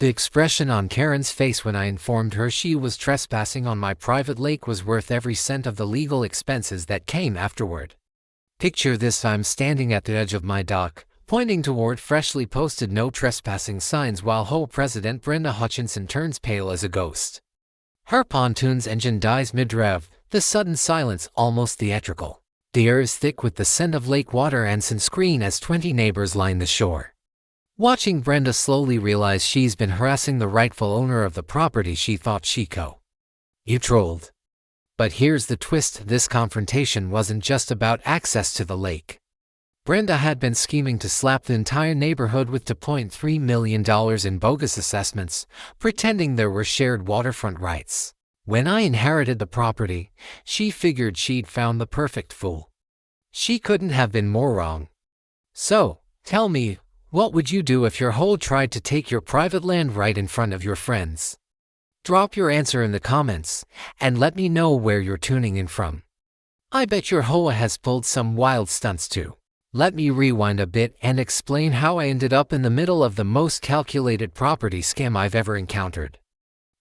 The expression on Karen's face when I informed her she was trespassing on my private lake was worth every cent of the legal expenses that came afterward. Picture this: I'm standing at the edge of my dock, pointing toward freshly posted no trespassing signs while HOA President Brenda Hutchinson turns pale as a ghost. Her pontoon's engine dies mid-rev, the sudden silence almost theatrical. The air is thick with the scent of lake water and sunscreen as 20 neighbors line the shore. Watching Brenda slowly realize she's been harassing the rightful owner of the property she thought she You trolled. But here's the twist: this confrontation wasn't just about access to the lake. Brenda had been scheming to slap the entire neighborhood with $2.3 million in bogus assessments, pretending there were shared waterfront rights. When I inherited the property, she figured she'd found the perfect fool. She couldn't have been more wrong. So, tell me, what would you do if your HOA tried to take your private land right in front of your friends? Drop your answer in the comments, and let me know where you're tuning in from. I bet your HOA has pulled some wild stunts too. Let me rewind a bit and explain how I ended up in the middle of the most calculated property scam I've ever encountered.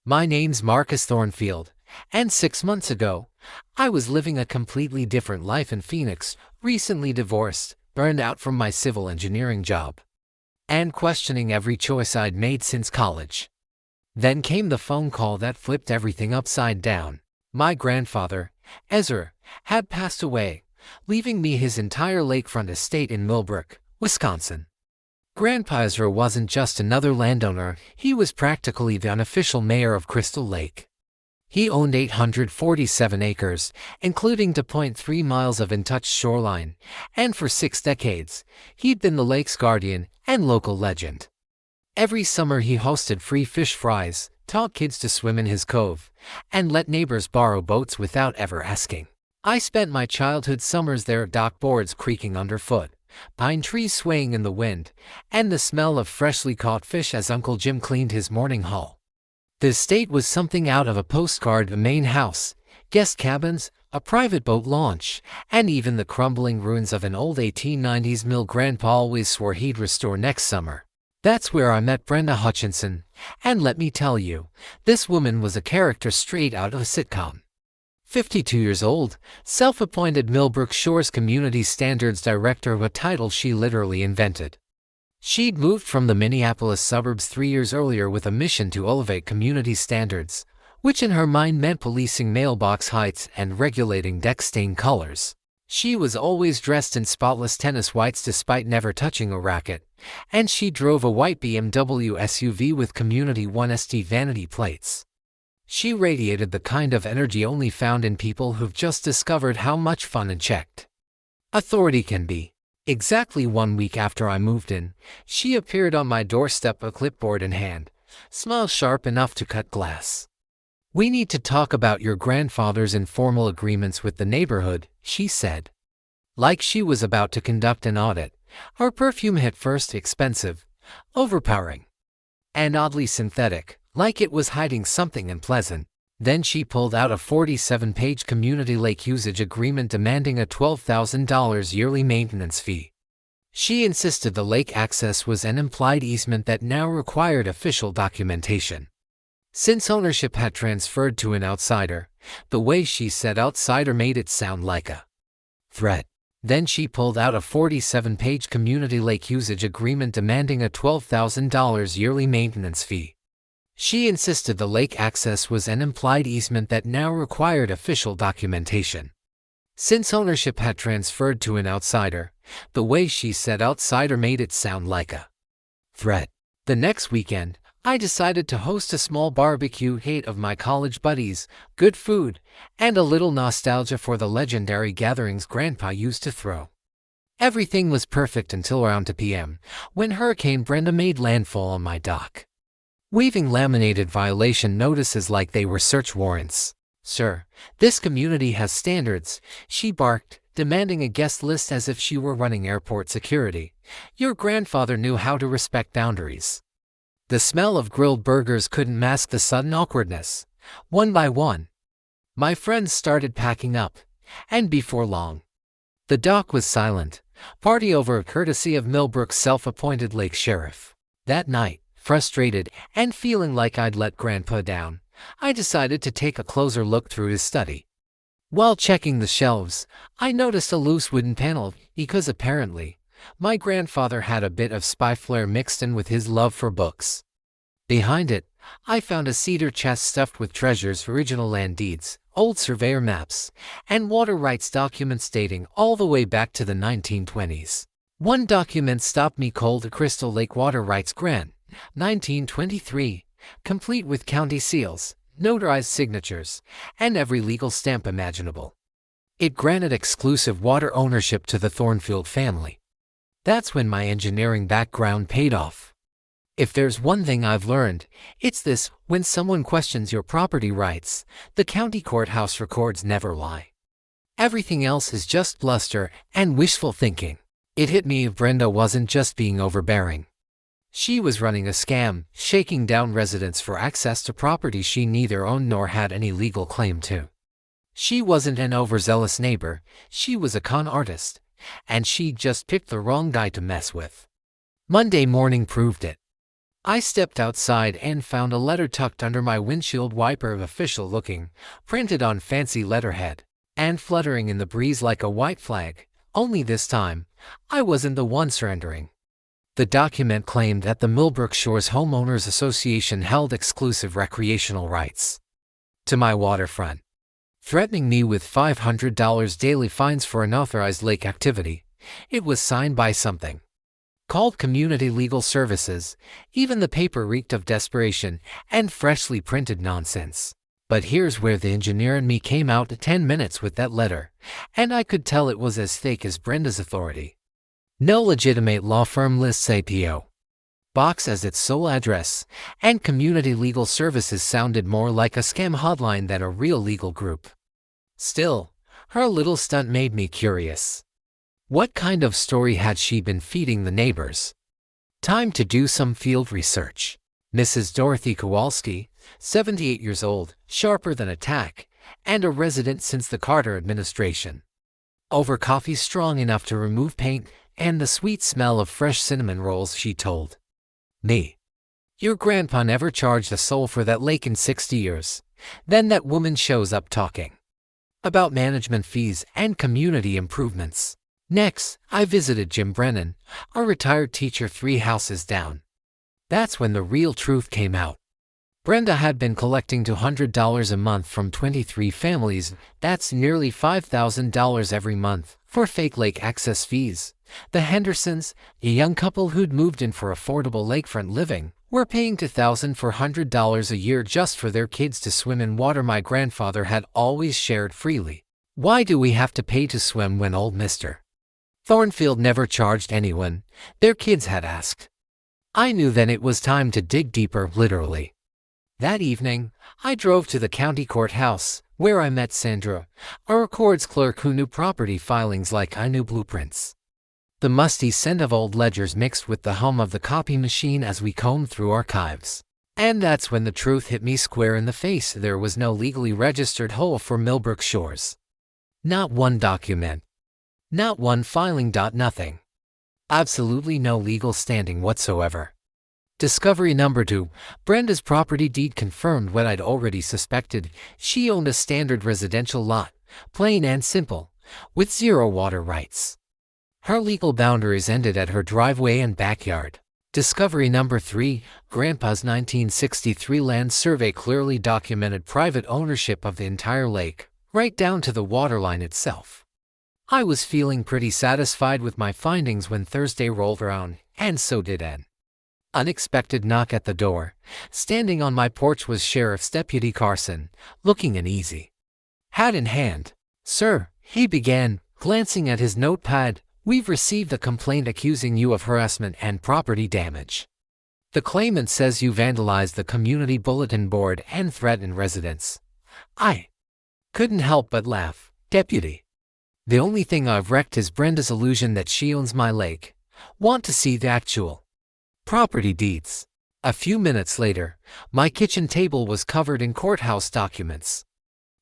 My name's Marcus Thornfield, and 6 months ago, I was living a completely different life in Phoenix, recently divorced, burned out from my civil engineering job, and questioning every choice I'd made since college. Then came the phone call that flipped everything upside down. My grandfather, Ezra, had passed away, leaving me his entire lakefront estate in Millbrook, Wisconsin. Grandpa Ezra wasn't just another landowner, he was practically the unofficial mayor of Crystal Lake. He owned 847 acres, including 2.3 miles of untouched shoreline, and for 6 decades, he'd been the lake's guardian and local legend. Every summer he hosted free fish fries, taught kids to swim in his cove, and let neighbors borrow boats without ever asking. I spent my childhood summers there, dock boards creaking underfoot, pine trees swaying in the wind, and the smell of freshly caught fish as Uncle Jim cleaned his morning haul. The estate was something out of a postcard: a main house, guest cabins, a private boat launch, and even the crumbling ruins of an old 1890s mill Grandpa always swore he'd restore next summer. That's where I met Brenda Hutchinson, and let me tell you, this woman was a character straight out of a sitcom. 52 years old, self-appointed Millbrook Shores Community Standards Director, a title she literally invented. She'd moved from the Minneapolis suburbs 3 years earlier with a mission to elevate community standards, which in her mind meant policing mailbox heights and regulating deck stain colors. She was always dressed in spotless tennis whites despite never touching a racket, and she drove a white BMW SUV with Community 1 ST vanity plates. She radiated the kind of energy only found in people who've just discovered how much fun and checked authority can be. Exactly 1 week after I moved in, she appeared on my doorstep, a clipboard in hand, smile sharp enough to cut glass. "We need to talk about your grandfather's informal agreements with the neighborhood," she said. Like she was about to conduct an audit. Her perfume hit first: expensive, overpowering, and oddly synthetic, like it was hiding something unpleasant. Then she pulled out a 47-page community lake usage agreement demanding a $12,000 yearly maintenance fee. She insisted the lake access was an implied easement that now required official documentation. Since ownership had transferred to an outsider, the way she said outsider made it sound like a threat. Then she pulled out a 47-page community lake usage agreement demanding a $12,000 yearly maintenance fee. She insisted the lake access was an implied easement that now required official documentation. Since ownership had transferred to an outsider, the way she said outsider made it sound like a threat. The next weekend, I decided to host a small barbecue, 8 of my college buddies, good food, and a little nostalgia for the legendary gatherings Grandpa used to throw. Everything was perfect until around 2 p.m., when Hurricane Brenda made landfall on my dock, waving laminated violation notices like they were search warrants. "Sir, this community has standards," she barked, demanding a guest list as if she were running airport security. "Your grandfather knew how to respect boundaries." The smell of grilled burgers couldn't mask the sudden awkwardness. One by one, my friends started packing up, and before long, the dock was silent. Party over, courtesy of Millbrook's self-appointed lake sheriff. That night, Frustrated and feeling like I'd let Grandpa down, I decided to take a closer look through his study. While checking the shelves, I noticed a loose wooden panel because apparently, my grandfather had a bit of spy flair mixed in with his love for books. Behind it, I found a cedar chest stuffed with treasures, original land deeds, old surveyor maps, and water rights documents dating all the way back to the 1920s. One document stopped me cold: Crystal Lake Water Rights Grant, 1923, complete with county seals, notarized signatures, and every legal stamp imaginable. It granted exclusive water ownership to the Thornfield family. That's when my engineering background paid off. If there's one thing I've learned, it's this: when someone questions your property rights, the county courthouse records never lie. Everything else is just bluster and wishful thinking. It hit me Brenda wasn't just being overbearing. She was running a scam, shaking down residents for access to property she neither owned nor had any legal claim to. She wasn't an overzealous neighbor, she was a con artist, and she'd just picked the wrong guy to mess with. Monday morning proved it. I stepped outside and found a letter tucked under my windshield wiper, official looking, printed on fancy letterhead, and fluttering in the breeze like a white flag. Only this time, I wasn't the one surrendering. The document claimed that the Millbrook Shores Homeowners Association held exclusive recreational rights to my waterfront, threatening me with $500 daily fines for unauthorized lake activity. It was signed by something called Community Legal Services. Even the paper reeked of desperation and freshly printed nonsense. But here's where the engineer in me came out: 10 minutes with that letter, and I could tell it was as fake as Brenda's authority. No legitimate law firm lists a P.O. box as its sole address, and Community Legal Services sounded more like a scam hotline than a real legal group. Still, her little stunt made me curious. What kind of story had she been feeding the neighbors? Time to do some field research. Mrs. Dorothy Kowalski, 78 years old, sharper than a tack, and a resident since the Carter administration. Over coffee strong enough to remove paint and the sweet smell of fresh cinnamon rolls, she told me. Your grandpa never charged a soul for that lake in 60 years. Then that woman shows up talking about management fees and community improvements. Next, I visited Jim Brennan, a retired teacher 3 houses down. That's when the real truth came out. Brenda had been collecting $200 a month from 23 families. That's nearly $5,000 every month for fake lake access fees. The Hendersons, a young couple who'd moved in for affordable lakefront living, were paying $2,400 a year just for their kids to swim in water my grandfather had always shared freely. Why do we have to pay to swim when old Mr. Thornfield never charged anyone? Their kids had asked. I knew then it was time to dig deeper, literally. That evening, I drove to the county courthouse, where I met Sandra, a records clerk who knew property filings like I knew blueprints. The musty scent of old ledgers mixed with the hum of the copy machine as we combed through archives. And that's when the truth hit me square in the face. There was no legally registered HOA for Millbrook Shores. Not one document. Not one filing. Nothing. Absolutely no legal standing whatsoever. Discovery number 2. Brenda's property deed confirmed what I'd already suspected. She owned a standard residential lot, plain and simple, with 0 water rights. Her legal boundaries ended at her driveway and backyard. Discovery number 3. Grandpa's 1963 land survey clearly documented private ownership of the entire lake, right down to the waterline itself. I was feeling pretty satisfied with my findings when Thursday rolled around, and so did an unexpected knock at the door. Standing on my porch was Sheriff's Deputy Carson, looking uneasy. Hat in hand. "Sir," he began, glancing at his notepad, "we've received a complaint accusing you of harassment and property damage. The claimant says you vandalized the community bulletin board and threatened residents." I couldn't help but laugh. "Deputy, the only thing I've wrecked is Brenda's illusion that she owns my lake. Want to see the actual property deeds?" A few minutes later, my kitchen table was covered in courthouse documents.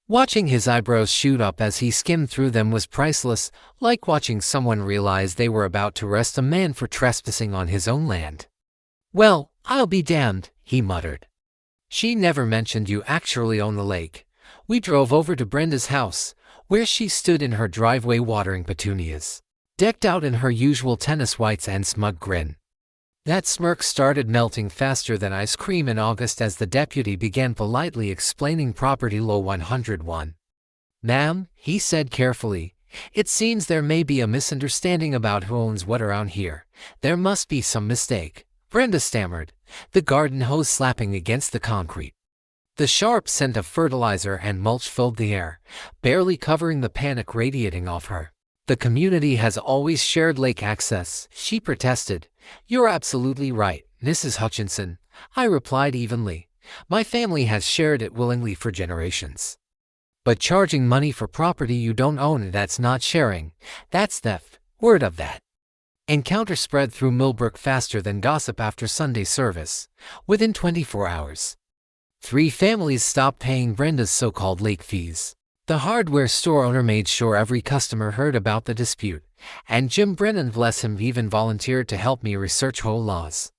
Watching his eyebrows shoot up as he skimmed through them was priceless, like watching someone realize they were about to arrest a man for trespassing on his own land. "Well, "I'll be damned," he muttered. "She never mentioned you actually own the lake." We drove over to Brenda's house, where she stood in her driveway watering petunias, decked out in her usual tennis whites and smug grin. That smirk started melting faster than ice cream in August as the deputy began politely explaining Property Law 101. "Ma'am," he said carefully, "it seems there may be a misunderstanding about who owns what around here. There must be some mistake." Brenda stammered, the garden hose slapping against the concrete. The sharp scent of fertilizer and mulch filled the air, barely covering the panic radiating off her. "The community has always shared lake access," she protested. "You're absolutely right, Mrs. Hutchinson," I replied evenly. "My family has shared it willingly for generations. But charging money for property you don't own, that's not sharing. That's theft. Word of that." Encounter spread through Millbrook faster than gossip after Sunday service. Within 24 hours, 3 families stopped paying Brenda's so-called lake fees. The hardware store owner made sure every customer heard about the dispute, and Jim Brennan, bless him, even volunteered to help me research HOA laws.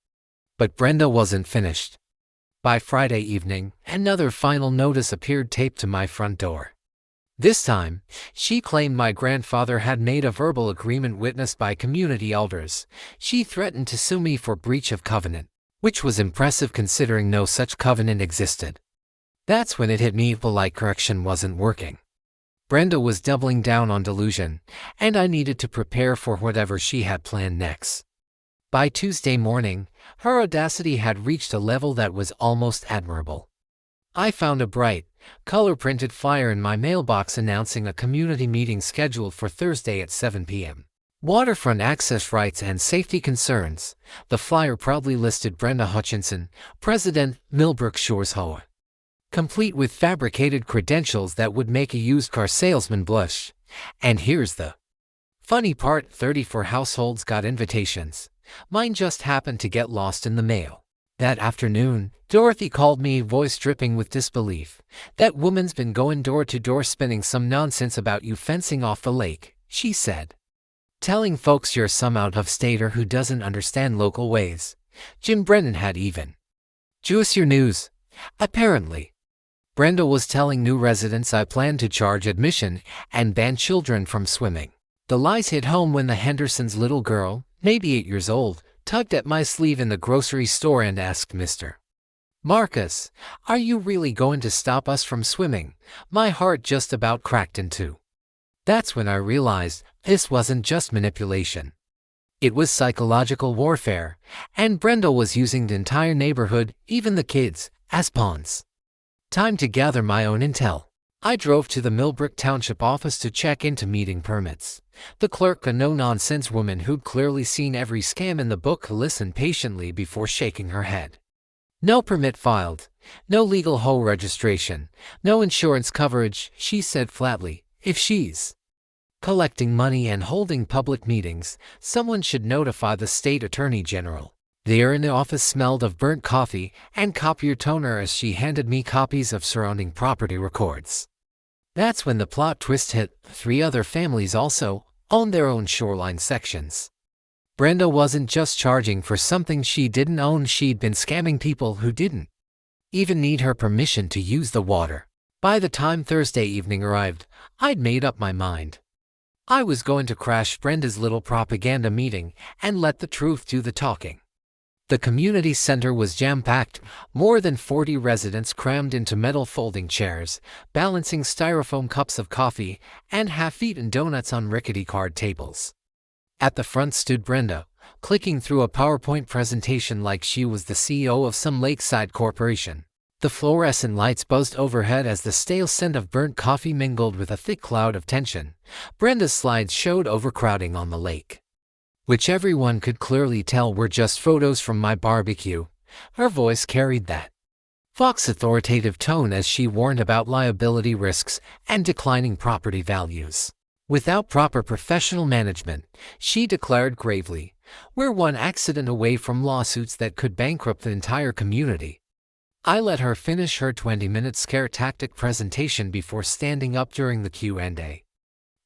But Brenda wasn't finished. By Friday evening, another final notice appeared taped to my front door. This time, she claimed my grandfather had made a verbal agreement witnessed by community elders. She threatened to sue me for breach of covenant, which was impressive considering no such covenant existed. That's when it hit me, polite correction wasn't working. Brenda was doubling down on delusion, and I needed to prepare for whatever she had planned next. By Tuesday morning, her audacity had reached a level that was almost admirable. I found a bright, color-printed flyer in my mailbox announcing a community meeting scheduled for Thursday at 7 p.m. Waterfront access rights and safety concerns. The flyer proudly listed Brenda Hutchinson, President, Millbrook Shores HOA, complete with fabricated credentials that would make a used car salesman blush. And here's the funny part, 34 households got invitations. Mine just happened to get lost in the mail. That afternoon, Dorothy called me, voice dripping with disbelief. "That woman's been going door to door spinning some nonsense about you fencing off the lake," she said. "Telling folks you're some out-of-stater who doesn't understand local ways." Jim Brennan had even juicier news. Apparently, Brenda was telling new residents I planned to charge admission and ban children from swimming. The lies hit home when the Hendersons' little girl, maybe 8 years old, tugged at my sleeve in the grocery store and asked, "Mr. Marcus, are you really going to stop us from swimming?" My heart just about cracked in two. That's when I realized this wasn't just manipulation. It was psychological warfare, and Brenda was using the entire neighborhood, even the kids, as pawns. Time to gather my own intel. I drove to the Millbrook Township office to check into meeting permits. The clerk, a no-nonsense woman who'd clearly seen every scam in the book, listened patiently before shaking her head. "No permit filed, no legal HOA registration, no insurance coverage," she said flatly. "If she's collecting money and holding public meetings, someone should notify the state attorney general." The air in the office smelled of burnt coffee and copier toner as she handed me copies of surrounding property records. That's when the plot twist hit. 3 other families also owned their own shoreline sections. Brenda wasn't just charging for something she didn't own, she'd been scamming people who didn't even need her permission to use the water. By the time Thursday evening arrived, I'd made up my mind. I was going to crash Brenda's little propaganda meeting and let the truth do the talking. The community center was jam-packed, more than 40 residents crammed into metal folding chairs, balancing styrofoam cups of coffee and half-eaten donuts on rickety card tables. At the front stood Brenda, clicking through a PowerPoint presentation like she was the CEO of some lakeside corporation. The fluorescent lights buzzed overhead as the stale scent of burnt coffee mingled with a thick cloud of tension. Brenda's slides showed overcrowding on the lake, which everyone could clearly tell were just photos from my barbecue. Her voice carried that Fox authoritative tone as she warned about liability risks and declining property values. Without proper professional management, she declared gravely, we're one accident away from lawsuits that could bankrupt the entire community. I let her finish her 20-minute scare tactic presentation before standing up during the Q&A.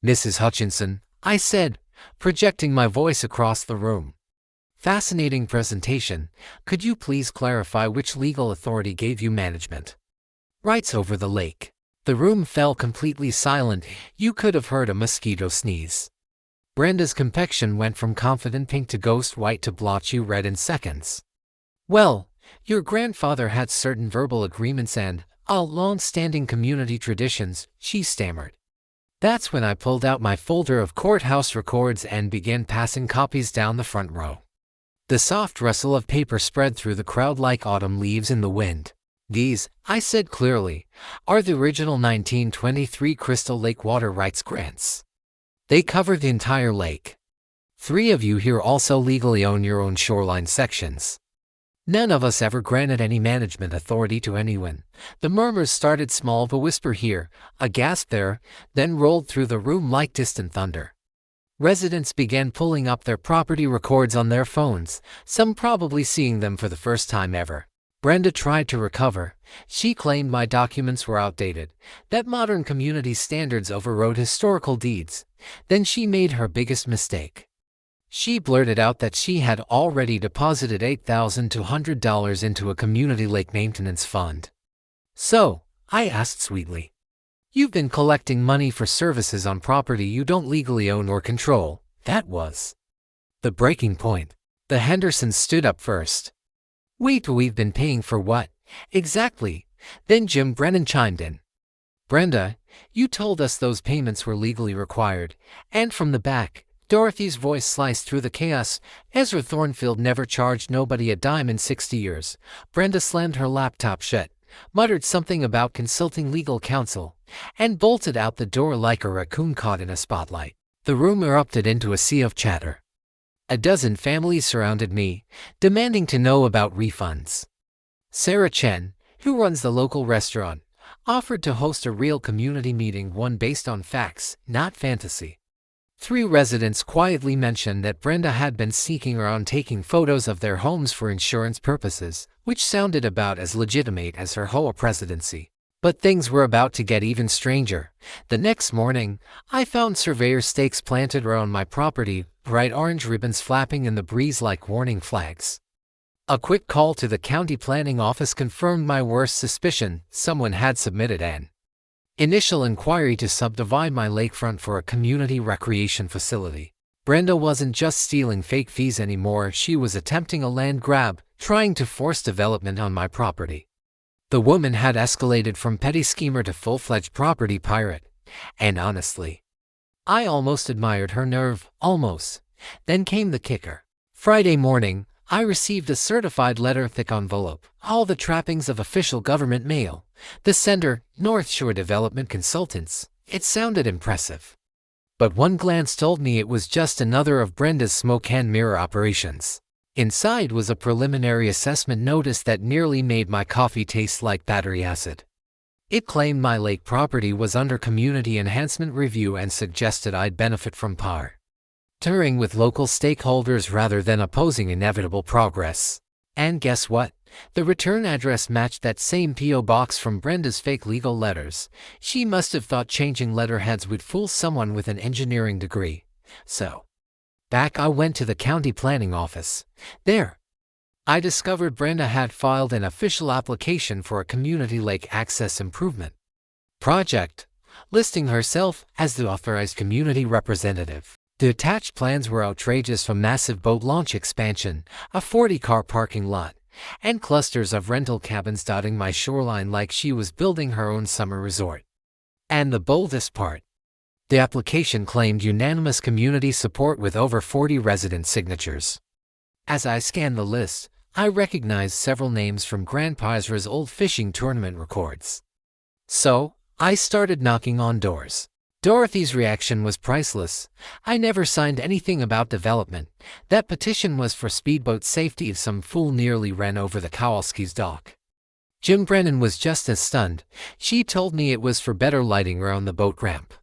Mrs. Hutchinson, I said, projecting my voice across the room. Fascinating presentation. Could you please clarify which legal authority gave you management rights over the lake? The room fell completely silent. You could have heard a mosquito sneeze. Brenda's complexion went from confident pink to ghost white to blotchy red in seconds. Well, your grandfather had certain verbal agreements and long-standing community traditions, she stammered. That's when I pulled out my folder of courthouse records and began passing copies down the front row. The soft rustle of paper spread through the crowd like autumn leaves in the wind. These, I said clearly, are the original 1923 Crystal Lake water rights grants. They cover the entire lake. 3 of you here also legally own your own shoreline sections. None of us ever granted any management authority to anyone. The murmurs started small, a whisper here, a gasp there, then rolled through the room like distant thunder. Residents began pulling up their property records on their phones, some probably seeing them for the first time ever. Brenda tried to recover. She claimed my documents were outdated, that modern community standards overrode historical deeds. Then she made her biggest mistake. She blurted out that she had already deposited $8,200 into a community lake maintenance fund. So, I asked sweetly, you've been collecting money for services on property you don't legally own or control. That was the breaking point. The Hendersons stood up first. Wait, we've been paying for what? Exactly. Then Jim Brennan chimed in. Brenda, you told us those payments were legally required. And from the back, Dorothy's voice sliced through the chaos. Ezra Thornfield never charged nobody a dime in 60 years. Brenda slammed her laptop shut, muttered something about consulting legal counsel, and bolted out the door like a raccoon caught in a spotlight. The room erupted into a sea of chatter. A dozen families surrounded me, demanding to know about refunds. Sarah Chen, who runs the local restaurant, offered to host a real community meeting, one based on facts, not fantasy. 3 residents quietly mentioned that Brenda had been sneaking around taking photos of their homes for insurance purposes, which sounded about as legitimate as her HOA presidency. But things were about to get even stranger. The next morning, I found surveyor stakes planted around my property, bright orange ribbons flapping in the breeze like warning flags. A quick call to the county planning office confirmed my worst suspicion. Someone had submitted an initial inquiry to subdivide my lakefront for a community recreation facility. Brenda wasn't just stealing fake fees anymore, she was attempting a land grab, trying to force development on my property. The woman had escalated from petty schemer to full-fledged property pirate, and honestly, I almost admired her nerve, almost. Then came the kicker. Friday morning, I received a certified letter, thick envelope, all the trappings of official government mail. The sender, North Shore Development Consultants. It sounded impressive. But one glance told me it was just another of Brenda's smoke and mirror operations. Inside was a preliminary assessment notice that nearly made my coffee taste like battery acid. It claimed my lake property was under community enhancement review and suggested I'd benefit from partnering with local stakeholders rather than opposing inevitable progress. And guess what? The return address matched that same P.O. box from Brenda's fake legal letters. She must have thought changing letterheads would fool someone with an engineering degree. So, back I went to the county planning office. There, I discovered Brenda had filed an official application for a community lake access improvement project, listing herself as the authorized community representative. The attached plans were outrageous, from massive boat launch expansion, a 40-car parking lot, and clusters of rental cabins dotting my shoreline like she was building her own summer resort. And the boldest part, the application claimed unanimous community support with over 40 resident signatures. As I scanned the list, I recognized several names from Grandpa's old fishing tournament records. So, I started knocking on doors. Dorothy's reaction was priceless. I never signed anything about development. That petition was for speedboat safety if some fool nearly ran over the Kowalski's dock. Jim Brennan was just as stunned. She told me it was for better lighting around the boat ramp,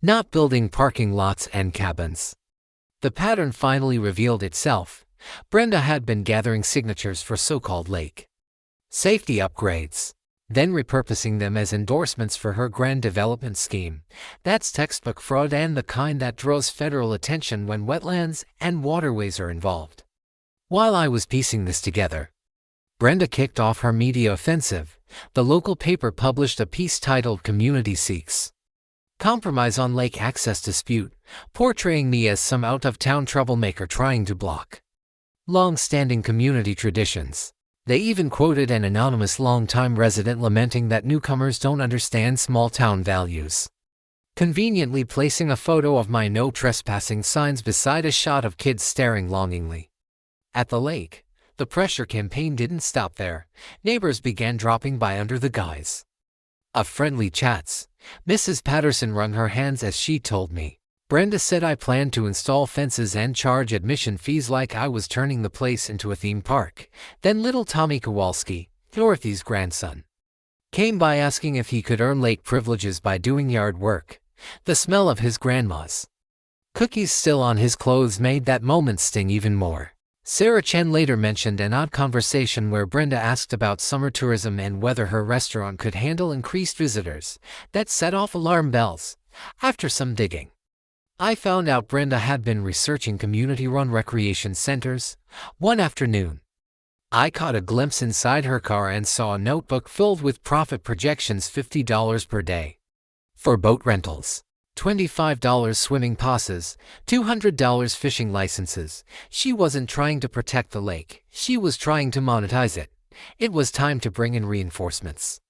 not building parking lots and cabins. The pattern finally revealed itself. Brenda had been gathering signatures for so-called lake safety upgrades, then repurposing them as endorsements for her grand development scheme. That's textbook fraud, and the kind that draws federal attention when wetlands and waterways are involved. While I was piecing this together, Brenda kicked off her media offensive. The local paper published a piece titled "Community Seeks Compromise on Lake Access Dispute," portraying me as some out-of-town troublemaker trying to block long-standing community traditions. They even quoted an anonymous long-time resident lamenting that newcomers don't understand small-town values, conveniently placing a photo of my no trespassing signs beside a shot of kids staring longingly at the lake. The pressure campaign didn't stop there. Neighbors began dropping by under the guise of friendly chats. Mrs. Patterson wrung her hands as she told me, "Brenda said I planned to install fences and charge admission fees like I was turning the place into a theme park." Then little Tommy Kowalski, Dorothy's grandson, came by asking if he could earn lake privileges by doing yard work. The smell of his grandma's cookies still on his clothes made that moment sting even more. Sarah Chen later mentioned an odd conversation where Brenda asked about summer tourism and whether her restaurant could handle increased visitors. That set off alarm bells. After some digging, I found out Brenda had been researching community-run recreation centers. One afternoon, I caught a glimpse inside her car and saw a notebook filled with profit projections: $50 per day for boat rentals, $25 swimming passes, $200 fishing licenses. She wasn't trying to protect the lake, she was trying to monetize it. It was time to bring in reinforcements.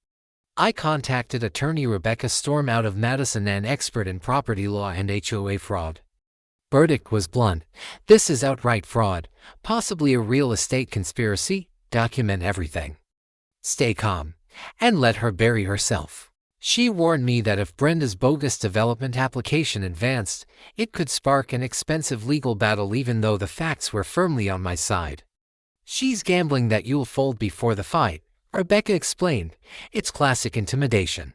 I contacted attorney Rebecca Storm out of Madison, an expert in property law and HOA fraud. Verdict was blunt: this is outright fraud, possibly a real estate conspiracy. Document everything, stay calm, and let her bury herself. She warned me that if Brenda's bogus development application advanced, it could spark an expensive legal battle even though the facts were firmly on my side. "She's gambling that you'll fold before the fight," Rebecca explained. "It's classic intimidation."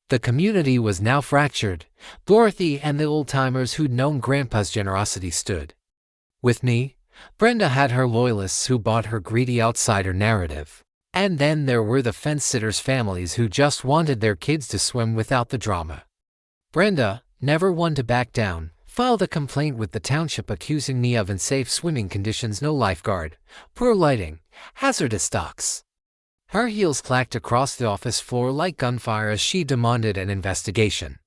The community was now fractured. Dorothy and the old-timers who'd known Grandpa's generosity stood with me. Brenda had her loyalists who bought her greedy outsider narrative. And then there were the fence-sitters' families who just wanted their kids to swim without the drama. Brenda, never one to back down, filed a complaint with the township accusing me of unsafe swimming conditions: no lifeguard, poor lighting, hazardous docks. Her heels clacked across the office floor like gunfire as she demanded an investigation.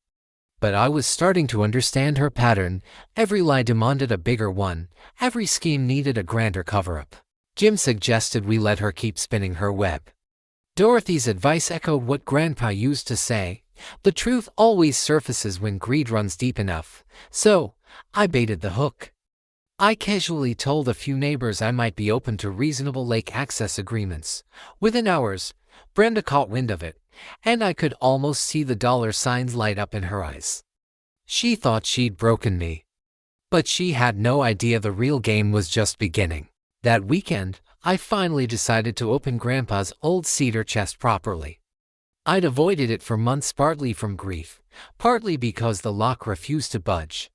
But I was starting to understand her pattern. Every lie demanded a bigger one. Every scheme needed a grander cover-up. Jim suggested we let her keep spinning her web. Dorothy's advice echoed what Grandpa used to say: the truth always surfaces when greed runs deep enough. So, I baited the hook. I casually told a few neighbors I might be open to reasonable lake access agreements. Within hours, Brenda caught wind of it, and I could almost see the dollar signs light up in her eyes. She thought she'd broken me, but she had no idea the real game was just beginning. That weekend, I finally decided to open Grandpa's old cedar chest properly. I'd avoided it for months, partly from grief, partly because the lock refused to budge.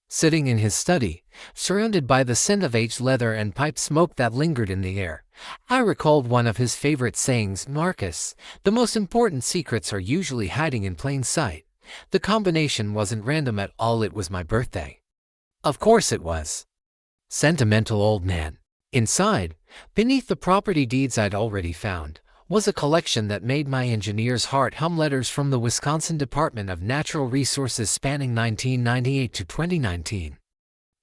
Sitting in his study, surrounded by the scent of aged leather and pipe smoke that lingered in the air, I recalled one of his favorite sayings: "Marcus, the most important secrets are usually hiding in plain sight." The combination wasn't random at all, it was my birthday. Of course it was. Sentimental old man. Inside, beneath the property deeds I'd already found, was a collection that made my engineer's heart hum: letters from the Wisconsin Department of Natural Resources spanning 1998 to 2019.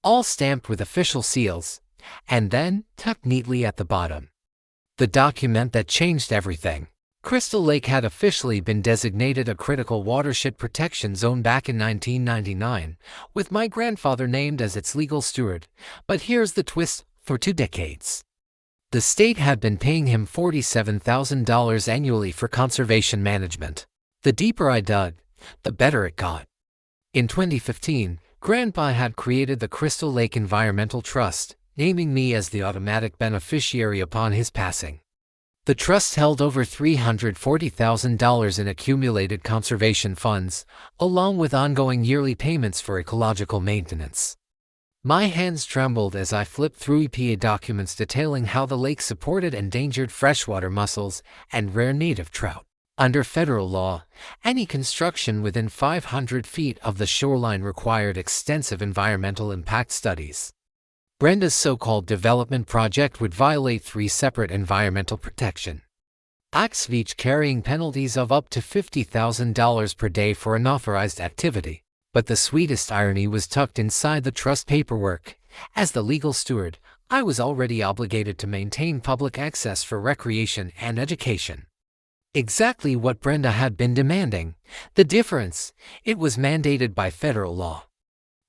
All stamped with official seals, and then, tucked neatly at the bottom, the document that changed everything. Crystal Lake had officially been designated a critical watershed protection zone back in 1999, with my grandfather named as its legal steward. But here's the twist: for 2 decades, the state had been paying him $47,000 annually for conservation management. The deeper I dug, the better it got. In 2015, Grandpa had created the Crystal Lake Environmental Trust, naming me as the automatic beneficiary upon his passing. The trust held over $340,000 in accumulated conservation funds, along with ongoing yearly payments for ecological maintenance. My hands trembled as I flipped through EPA documents detailing how the lake supported endangered freshwater mussels and rare native trout. Under federal law, any construction within 500 feet of the shoreline required extensive environmental impact studies. Brenda's so-called development project would violate 3 separate environmental protection acts, each carrying penalties of up to $50,000 per day for unauthorized activity. But the sweetest irony was tucked inside the trust paperwork. As the legal steward, I was already obligated to maintain public access for recreation and education. Exactly what Brenda had been demanding. The difference, it was mandated by federal law.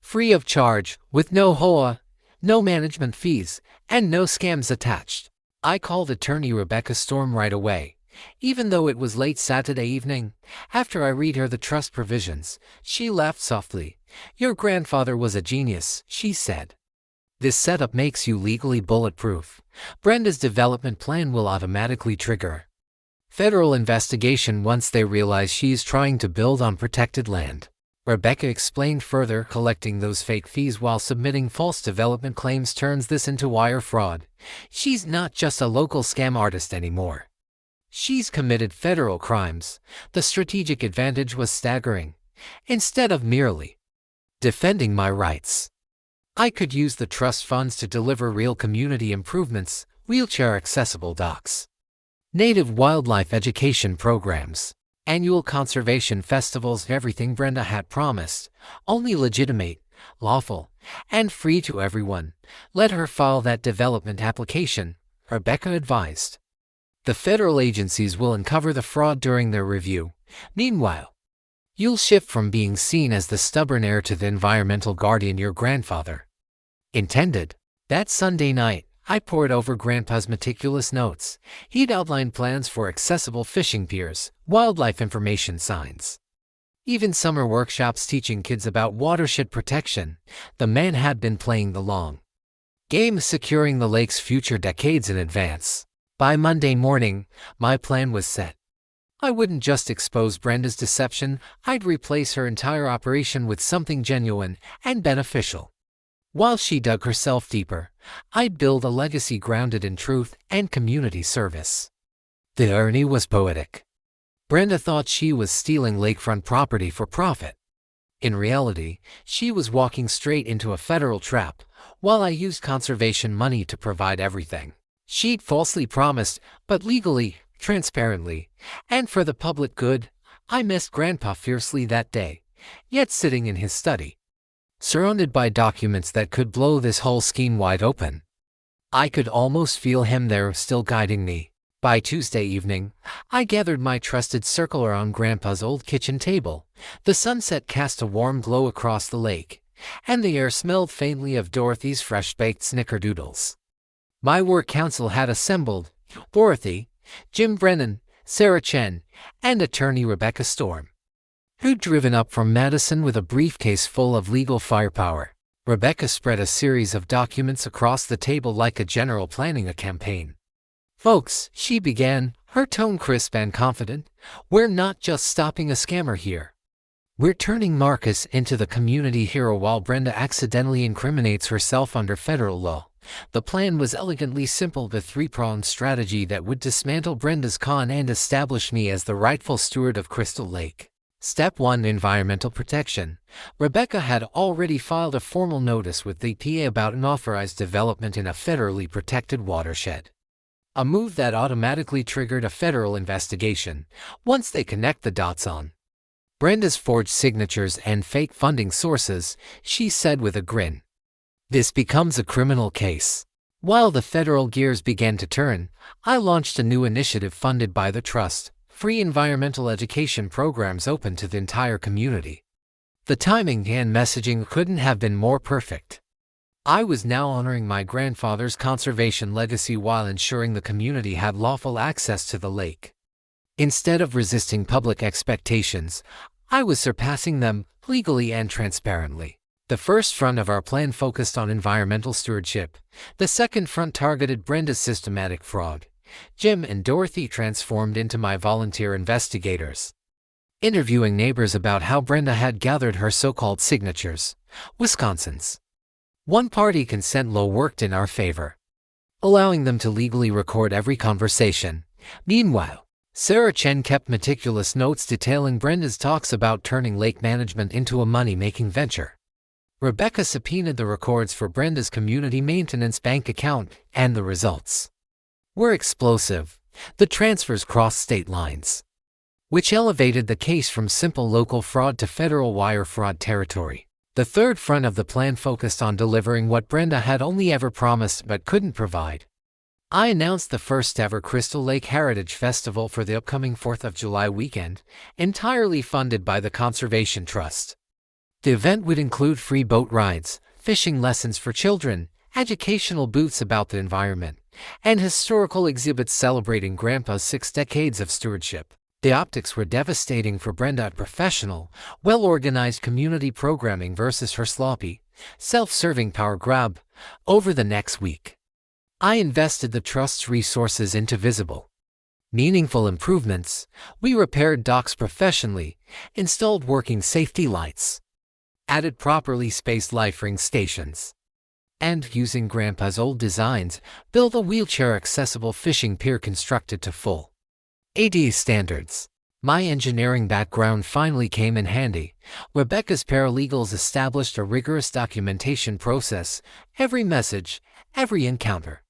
Free of charge, with no HOA, no management fees, and no scams attached. I called attorney Rebecca Storm right away. Even though it was late Saturday evening, after I read her the trust provisions, she laughed softly. "Your grandfather was a genius," she said. "This setup makes you legally bulletproof. Brenda's development plan will automatically trigger federal investigation once they realize she's trying to build on protected land." Rebecca explained further, collecting those fake fees while submitting false development claims turns this into wire fraud. She's not just a local scam artist anymore. She's committed federal crimes. The strategic advantage was staggering. Instead of merely defending my rights, I could use the trust funds to deliver real community improvements, wheelchair-accessible docks, native wildlife education programs, annual conservation festivals, everything Brenda had promised, only legitimate, lawful, and free to everyone. Let her file that development application, Rebecca advised. The federal agencies will uncover the fraud during their review. Meanwhile, you'll shift from being seen as the stubborn heir to the environmental guardian your grandfather intended. That Sunday night, I pored over Grandpa's meticulous notes. He'd outlined plans for accessible fishing piers, wildlife information signs, even summer workshops teaching kids about watershed protection. The man had been playing the long game, securing the lake's future decades in advance. By Monday morning, my plan was set. I wouldn't just expose Brenda's deception, I'd replace her entire operation with something genuine and beneficial. While she dug herself deeper, I'd build a legacy grounded in truth and community service. The irony was poetic. Brenda thought she was stealing lakefront property for profit. In reality, she was walking straight into a federal trap, while I used conservation money to provide everything she'd falsely promised, but legally, transparently, and for the public good. I missed Grandpa fiercely that day, yet sitting in his study, surrounded by documents that could blow this whole scheme wide open. I could almost feel him there, still guiding me. By Tuesday evening, I gathered my trusted circle around Grandpa's old kitchen table. The sunset cast a warm glow across the lake, and the air smelled faintly of Dorothy's fresh-baked snickerdoodles. My work council had assembled: Dorothy, Jim Brennan, Sarah Chen, and attorney Rebecca Storm, who'd driven up from Madison with a briefcase full of legal firepower. Rebecca spread a series of documents across the table like a general planning a campaign. "Folks," she began, her tone crisp and confident, "we're not just stopping a scammer here. We're turning Marcus into the community hero while Brenda accidentally incriminates herself under federal law." The plan was elegantly simple, the 3-pronged strategy that would dismantle Brenda's con and establish me as the rightful steward of Crystal Lake. Step 1: Environmental protection. Rebecca had already filed a formal notice with the EPA about unauthorized development in a federally protected watershed, a move that automatically triggered a federal investigation once they connect the dots on Brenda's forged signatures and fake funding sources. She said with a grin, "This becomes a criminal case." While the federal gears began to turn, I launched a new initiative funded by the trust: free environmental education programs open to the entire community. The timing and messaging couldn't have been more perfect. I was now honoring my grandfather's conservation legacy while ensuring the community had lawful access to the lake. Instead of resisting public expectations, I was surpassing them, legally and transparently. The first front of our plan focused on environmental stewardship. The second front targeted Brenda's systematic fraud. Jim and Dorothy transformed into my volunteer investigators, interviewing neighbors about how Brenda had gathered her so-called signatures. Wisconsin's one-party consent law worked in our favor, allowing them to legally record every conversation. Meanwhile, Sarah Chen kept meticulous notes detailing Brenda's talks about turning lake management into a money-making venture. Rebecca subpoenaed the records for Brenda's community maintenance bank account, and the results were explosive. The transfers crossed state lines, which elevated the case from simple local fraud to federal wire fraud territory. The third front of the plan focused on delivering what Brenda had only ever promised but couldn't provide. I announced the first-ever Crystal Lake Heritage Festival for the upcoming 4th of July weekend, entirely funded by the Conservation Trust. The event would include free boat rides, fishing lessons for children, educational booths about the environment, and historical exhibits celebrating Grandpa's 6 decades of stewardship. The optics were devastating for Brenda at professional, well-organized community programming versus her sloppy, self-serving power grab. Over the next week, I invested the Trust's resources into visible, meaningful improvements. We repaired docks professionally, installed working safety lights, added properly spaced life-ring stations, and, using Grandpa's old designs, built a wheelchair-accessible fishing pier constructed to full ADA standards. My engineering background finally came in handy. Rebecca's paralegals established a rigorous documentation process. Every message, every encounter,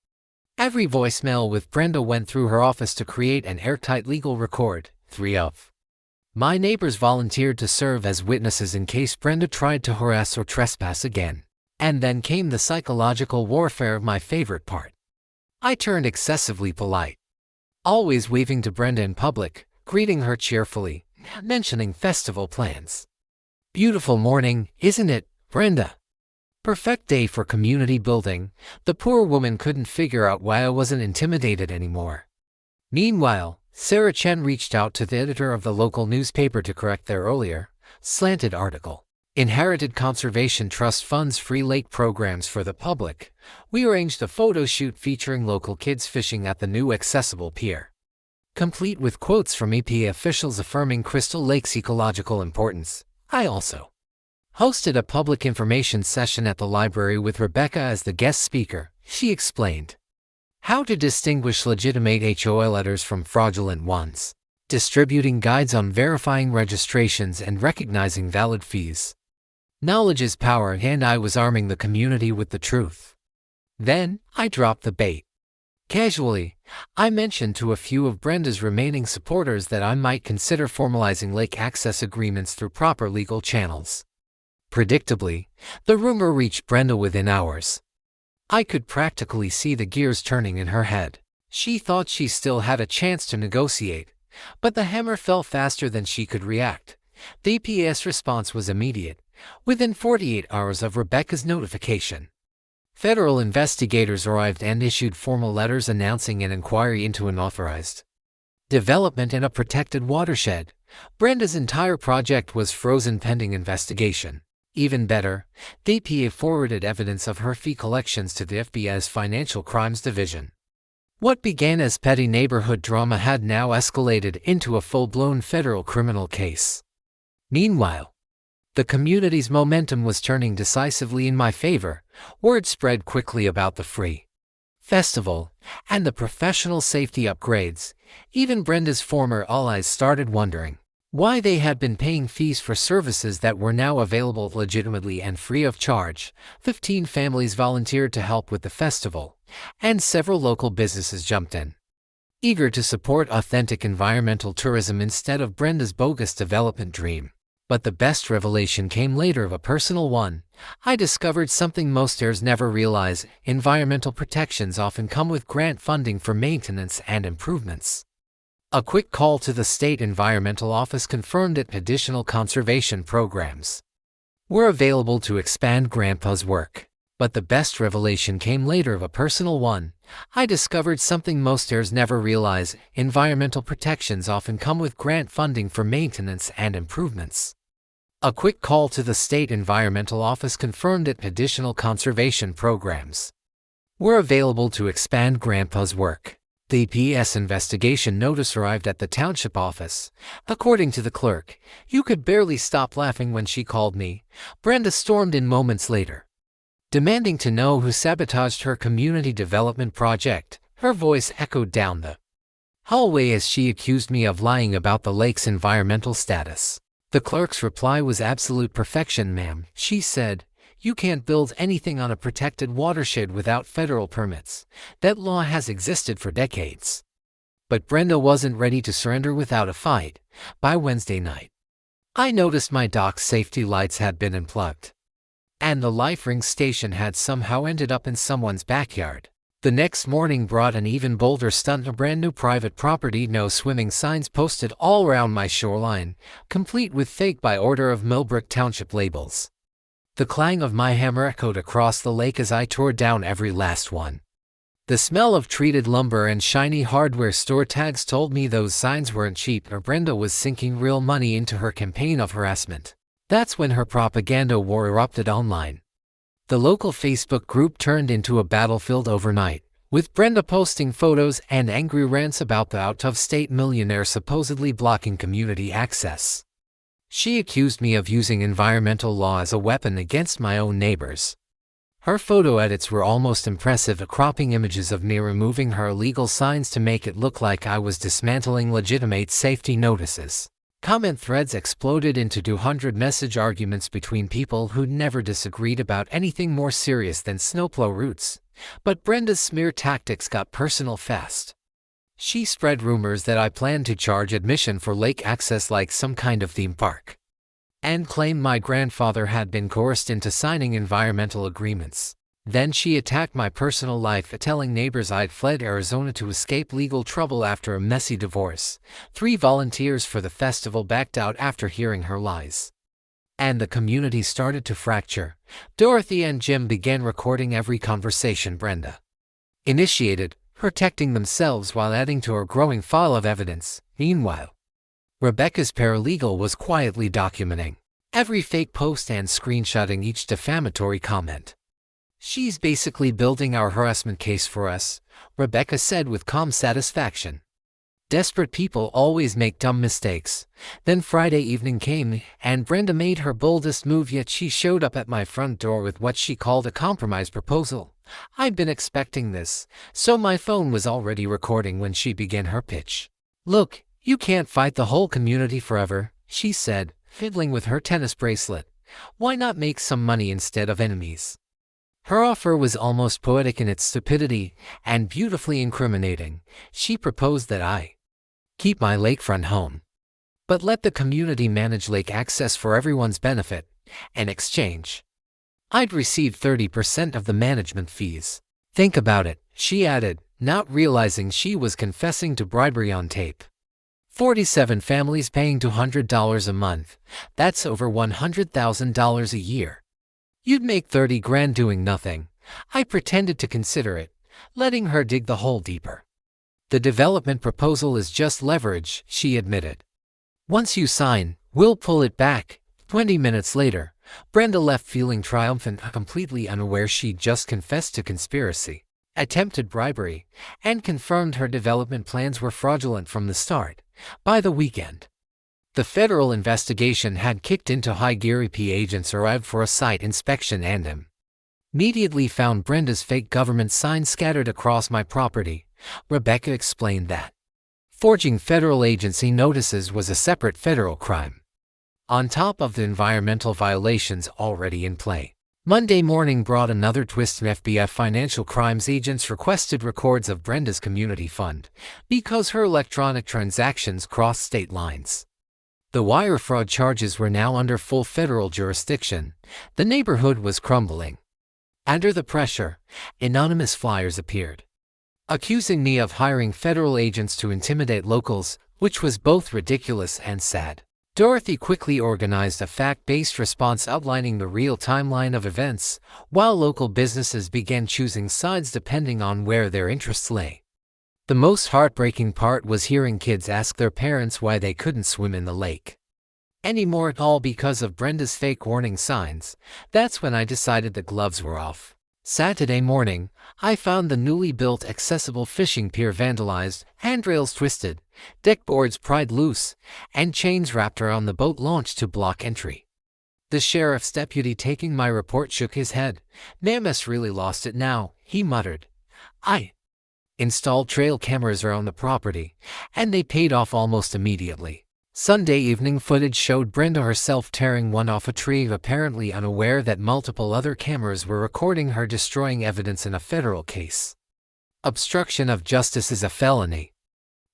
every voicemail with Brenda went through her office to create an airtight legal record. 3 of my neighbors volunteered to serve as witnesses in case Brenda tried to harass or trespass again. And then came the psychological warfare, my favorite part. I turned excessively polite, always waving to Brenda in public, greeting her cheerfully, mentioning festival plans. Beautiful morning, isn't it, Brenda? Perfect day for community building. The poor woman couldn't figure out why I wasn't intimidated anymore. Meanwhile, Sarah Chen reached out to the editor of the local newspaper to correct their earlier, slanted article. Inherited Conservation Trust funds free lake programs for the public. We arranged a photo shoot featuring local kids fishing at the new accessible pier, complete with quotes from EPA officials affirming Crystal Lake's ecological importance. I also hosted a public information session at the library with Rebecca as the guest speaker. She explained how to distinguish legitimate HOA letters from fraudulent ones, distributing guides on verifying registrations and recognizing valid fees. Knowledge is power, and I was arming the community with the truth. Then, I dropped the bait. Casually, I mentioned to a few of Brenda's remaining supporters that I might consider formalizing lake access agreements through proper legal channels. Predictably, the rumor reached Brenda within hours. I could practically see the gears turning in her head. She thought she still had a chance to negotiate, but the hammer fell faster than she could react. The EPA's response was immediate. Within 48 hours of Rebecca's notification, federal investigators arrived and issued formal letters announcing an inquiry into unauthorized development in a protected watershed. Brenda's entire project was frozen pending investigation. Even better, the EPA forwarded evidence of her fee collections to the FBI's Financial Crimes Division. What began as petty neighborhood drama had now escalated into a full-blown federal criminal case. Meanwhile, the community's momentum was turning decisively in my favor. Word spread quickly about the free festival and the professional safety upgrades. Even Brenda's former allies started wondering why they had been paying fees for services that were now available legitimately and free of charge. 15 families volunteered to help with the festival, and several local businesses jumped in, eager to support authentic environmental tourism instead of Brenda's bogus development dream. But the best revelation came later, of a personal one. I discovered something most heirs never realize. Environmental protections often come with grant funding for maintenance and improvements. A quick call to the state environmental office confirmed that additional conservation programs were available to expand Grandpa's work. But the best revelation came later, of a personal one. I discovered something most heirs never realize. Environmental protections often come with grant funding for maintenance and improvements. A quick call to the state environmental office confirmed that additional conservation programs were available to expand Grandpa's work. The EPA's investigation notice arrived at the township office. According to the clerk, you could barely stop laughing when she called me. Brenda stormed in moments later, demanding to know who sabotaged her community development project. Her voice echoed down the hallway as she accused me of lying about the lake's environmental status. The clerk's reply was absolute perfection. Ma'am, she said, You can't build anything on a protected watershed without federal permits. That law has existed for decades. But Brenda wasn't ready to surrender without a fight. By Wednesday night, I noticed my dock's safety lights had been unplugged, and the life ring station had somehow ended up in someone's backyard. The next morning brought an even bolder stunt: a brand new private property, no swimming signs posted all around my shoreline, complete with fake by order of Millbrook Township labels. The clang of my hammer echoed across the lake as I tore down every last one. The smell of treated lumber and shiny hardware store tags told me those signs weren't cheap, or Brenda was sinking real money into her campaign of harassment. That's when her propaganda war erupted online. The local Facebook group turned into a battlefield overnight, with Brenda posting photos and angry rants about the out-of-state millionaire supposedly blocking community access. She accused me of using environmental law as a weapon against my own neighbors. Her photo edits were almost impressive, cropping images of me removing her illegal signs to make it look like I was dismantling legitimate safety notices. Comment threads exploded into 200-message arguments between people who'd never disagreed about anything more serious than snowplow routes. But Brenda's smear tactics got personal fast. She spread rumors that I planned to charge admission for lake access like some kind of theme park, and claimed my grandfather had been coerced into signing environmental agreements. Then she attacked my personal life, telling neighbors I'd fled Arizona to escape legal trouble after a messy divorce. 3 volunteers for the festival backed out after hearing her lies, and the community started to fracture. Dorothy and Jim began recording every conversation Brenda initiated, protecting themselves while adding to her growing file of evidence. Meanwhile, Rebecca's paralegal was quietly documenting every fake post and screenshotting each defamatory comment. "She's basically building our harassment case for us," Rebecca said with calm satisfaction. Desperate people always make dumb mistakes. Then Friday evening came, and Brenda made her boldest move yet. She showed up at my front door with what she called a compromise proposal. I'd been expecting this, so my phone was already recording when she began her pitch. "Look, you can't fight the whole community forever," she said, fiddling with her tennis bracelet. "Why not make some money instead of enemies?" Her offer was almost poetic in its stupidity and beautifully incriminating. She proposed that I keep my lakefront home, but let the community manage lake access for everyone's benefit. In exchange, I'd receive 30% of the management fees. "Think about it," she added, not realizing she was confessing to bribery on tape. 47 families paying $200 a month. That's over $100,000 a year. You'd make 30 grand doing nothing. I pretended to consider it, letting her dig the hole deeper. "The development proposal is just leverage," she admitted. "Once you sign, we'll pull it back." 20 minutes later, Brenda left feeling triumphant, completely unaware she'd just confessed to conspiracy, attempted bribery, and confirmed her development plans were fraudulent from the start. By the weekend, the federal investigation had kicked into high gear. EP agents arrived for a site inspection and immediately found Brenda's fake government signs scattered across my property. Rebecca explained that forging federal agency notices was a separate federal crime, on top of the environmental violations already in play. Monday morning brought another twist. FBI financial crimes agents requested records of Brenda's community fund because her electronic transactions crossed state lines. The wire fraud charges were now under full federal jurisdiction. The neighborhood was crumbling. Under the pressure, anonymous flyers appeared, accusing me of hiring federal agents to intimidate locals, which was both ridiculous and sad. Dorothy quickly organized a fact-based response outlining the real timeline of events, while local businesses began choosing sides depending on where their interests lay. The most heartbreaking part was hearing kids ask their parents why they couldn't swim in the lake anymore, all because of Brenda's fake warning signs. That's when I decided the gloves were off. Saturday morning, I found the newly built accessible fishing pier vandalized, handrails twisted, deck boards pried loose, and chains wrapped around the boat launch to block entry. The sheriff's deputy taking my report shook his head. "Mammoth's really lost it now," he muttered. "I installed trail cameras around the property, and they paid off almost immediately. Sunday evening footage showed Brenda herself tearing one off a tree, apparently unaware that multiple other cameras were recording her destroying evidence in a federal case. Obstruction of justice is a felony.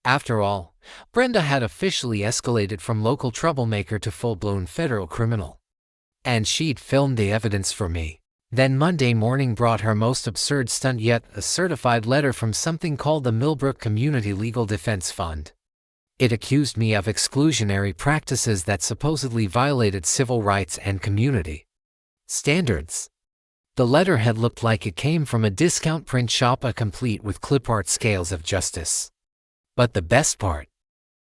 After all, Brenda had officially escalated from local troublemaker to full-blown federal criminal. And she'd filmed the evidence for me. Then Monday morning brought her most absurd stunt yet, a certified letter from something called the Millbrook Community Legal Defense Fund. It accused me of exclusionary practices that supposedly violated civil rights and community standards. The letterhead looked like it came from a discount print shop, complete with clip art scales of justice. But the best part?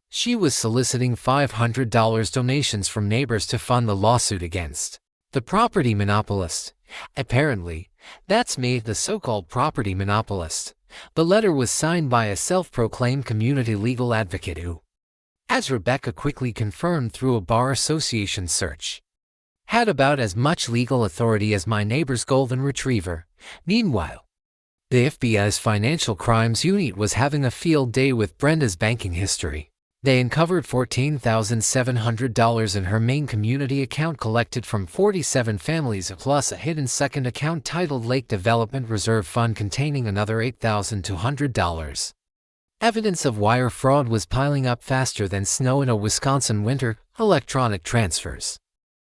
She was soliciting $500 donations from neighbors to fund the lawsuit against the property monopolist. Apparently, that's me, the so-called property monopolist. The letter was signed by a self-proclaimed community legal advocate who, as Rebecca quickly confirmed through a bar association search, had about as much legal authority as my neighbor's golden retriever. Meanwhile, the FBI's Financial Crimes Unit was having a field day with Brenda's banking history. They uncovered $14,700 in her main community account collected from 47 families, plus a hidden second account titled Lake Development Reserve Fund containing another $8,200. Evidence of wire fraud was piling up faster than snow in a Wisconsin winter. Electronic transfers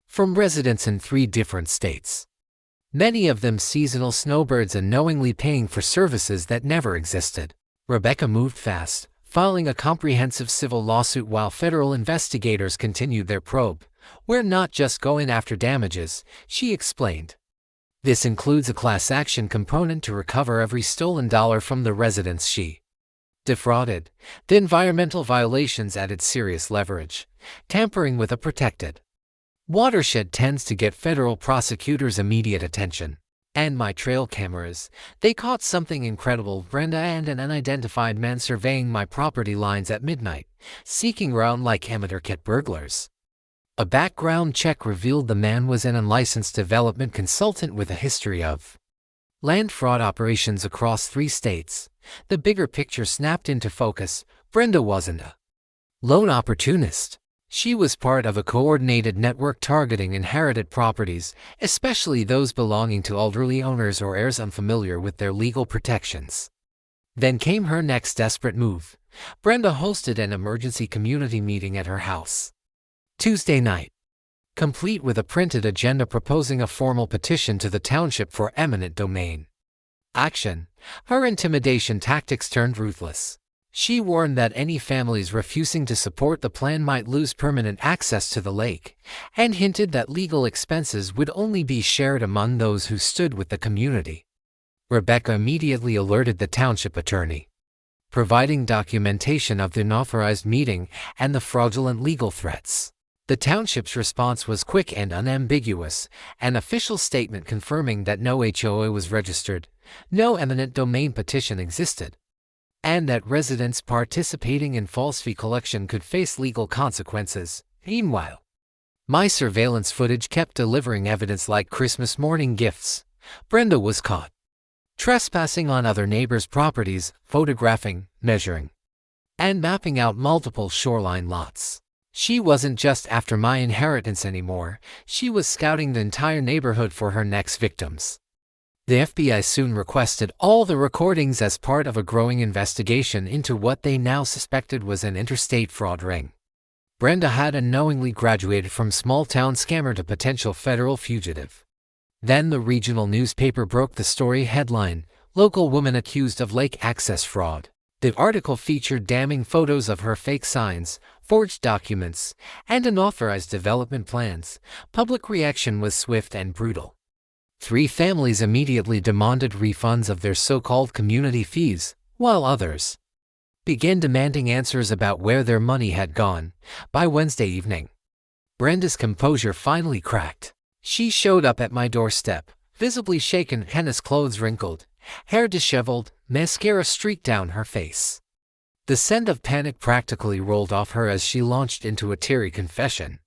from residents in 3 different states, many of them seasonal snowbirds, unknowingly paying for services that never existed. Rebecca moved fast, filing a comprehensive civil lawsuit while federal investigators continued their probe. "We're not just going after damages," she explained. "This includes a class action component to recover every stolen dollar from the residents she defrauded." The environmental violations added serious leverage. Tampering with a protected watershed tends to get federal prosecutors immediate attention. And my trail cameras, they caught something incredible. Brenda and an unidentified man surveying my property lines at midnight, seeking around like amateur cat burglars. A background check revealed the man was an unlicensed development consultant with a history of land fraud operations across 3 states. The bigger picture snapped into focus. Brenda wasn't a lone opportunist. She was part of a coordinated network targeting inherited properties, especially those belonging to elderly owners or heirs unfamiliar with their legal protections. Then came her next desperate move. Brenda hosted an emergency community meeting at her house Tuesday night, complete with a printed agenda proposing a formal petition to the township for eminent domain action. Her intimidation tactics turned ruthless. She warned that any families refusing to support the plan might lose permanent access to the lake, and hinted that legal expenses would only be shared among those who stood with the community. Rebecca immediately alerted the township attorney, providing documentation of the unauthorized meeting and the fraudulent legal threats. The township's response was quick and unambiguous, an official statement confirming that no HOA was registered, no eminent domain petition existed, and that residents participating in false fee collection could face legal consequences. Meanwhile, my surveillance footage kept delivering evidence like Christmas morning gifts. Brenda was caught trespassing on other neighbors' properties, photographing, measuring, and mapping out multiple shoreline lots. She wasn't just after my inheritance anymore, she was scouting the entire neighborhood for her next victims. The FBI soon requested all the recordings as part of a growing investigation into what they now suspected was an interstate fraud ring. Brenda had unknowingly graduated from small-town scammer to potential federal fugitive. Then the regional newspaper broke the story headline, "Local Woman Accused of Lake Access Fraud." The article featured damning photos of her fake signs, forged documents, and unauthorized development plans. Public reaction was swift and brutal. 3 families immediately demanded refunds of their so-called community fees, while others began demanding answers about where their money had gone. By Wednesday evening, Brenda's composure finally cracked. She showed up at my doorstep, visibly shaken, tennis clothes wrinkled, hair disheveled, mascara streaked down her face. The scent of panic practically rolled off her as she launched into a teary confession.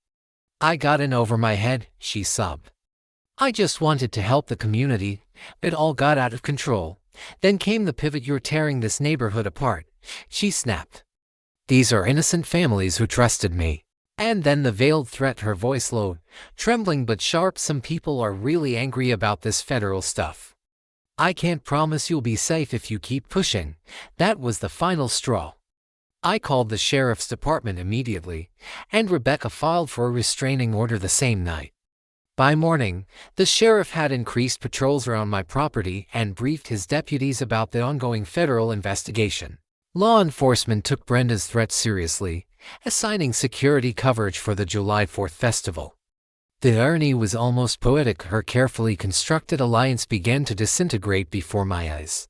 "I got in over my head," she sobbed. "I just wanted to help the community. It all got out of control. Then came the pivot. You're tearing this neighborhood apart," she snapped. "These are innocent families who trusted me. And then the veiled threat, her voice low, trembling but sharp. Some people are really angry about this federal stuff. I can't promise you'll be safe if you keep pushing. That was the final straw. I called the sheriff's department immediately, and Rebecca filed for a restraining order the same night. By morning, the sheriff had increased patrols around my property and briefed his deputies about the ongoing federal investigation. Law enforcement took Brenda's threats seriously, assigning security coverage for the July 4th festival. The irony was almost poetic. Her carefully constructed alliance began to disintegrate before my eyes.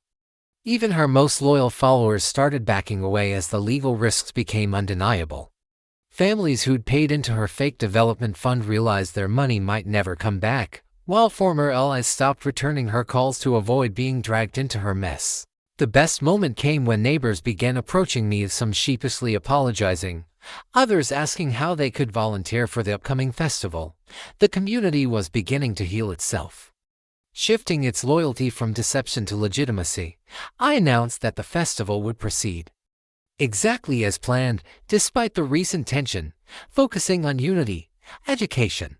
Even her most loyal followers started backing away as the legal risks became undeniable. Families who'd paid into her fake development fund realized their money might never come back, while former allies stopped returning her calls to avoid being dragged into her mess. The best moment came when neighbors began approaching me, some sheepishly apologizing, others asking how they could volunteer for the upcoming festival. The community was beginning to heal itself. Shifting its loyalty from deception to legitimacy, I announced that the festival would proceed exactly as planned, despite the recent tension, focusing on unity, education,